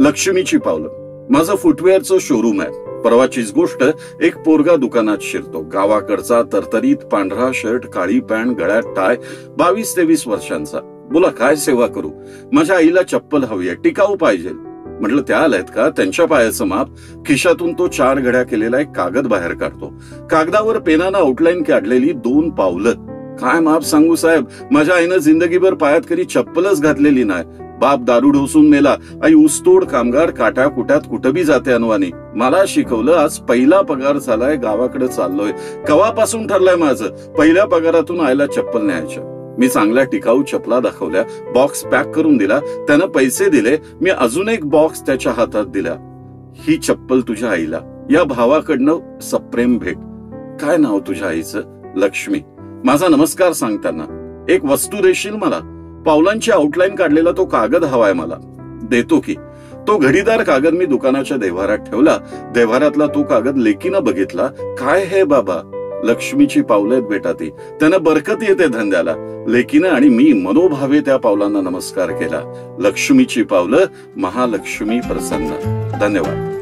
लक्ष्मीची पावलं. माझं फुटवेअरचं शोरूम आहे. परवाचीच गोष्ट, एक पोरगा दुकानात शिरतो. गावाकडचा, तरतरीत पांढरा शर्ट, काळी पॅन्ट, गळ्यात टाय, 22-23 वर्षांचा. बोला काय सेवा करू? माझ्या आईला चप्पल हवी आहे, टिकाऊ पाहिजे. म्हटलं त्या आल्यात का? त्यांच्या पायाचं माप. खिशातून तो 4 घड्या केलेला एक कागद बाहेर काढतो. कागदावर पेनानं आउटलाईन काढलेली 2 पावलं. काय माप सांगू साहेब, माझ्या आईनं जिंदगीभर पायात कधी चप्पलच घातलेली नाही. बाप दारू ढोसून मेला, आई ऊसतोड कामगार, काट्या कुट्यात कुठं बी जाते अनवानी. मला शिकवलं, आज पहिला पगार झालाय, गावाकडे चाललोय. कवापासून ठरलंय माझं, पहिल्या पगारातून आईला चप्पल न्यायच्या. मी चांगल्या टिकाऊ चपला दाखवल्या, बॉक्स पॅक करून दिला, त्यानं पैसे दिले. मी अजून एक बॉक्स त्याच्या हातात दिला. ही चप्पल तुझ्या आईला, या भावाकडनं सप्रेम भेट. काय नाव तुझ्या आईचं? लक्ष्मी. माझा नमस्कार सांग त्यांना. एक वस्तू देशील मला? पावलांची आउटलाईन काढलेला तो कागद हवाय मला. देतो की. तो घडीदार कागद मी दुकानाच्या देव्हारात ठेवला. देव्हारातला तो कागद लेकीनं बघितला. काय हे बाबा, लक्ष्मीची पावलं आहेत बेटा ती. त्यानं बरकत येते धंद्याला. लेकीनं आणि मी मनोभावे त्या पावलांना नमस्कार केला. लक्ष्मीची पावलं, महालक्ष्मी प्रसन्न. धन्यवाद.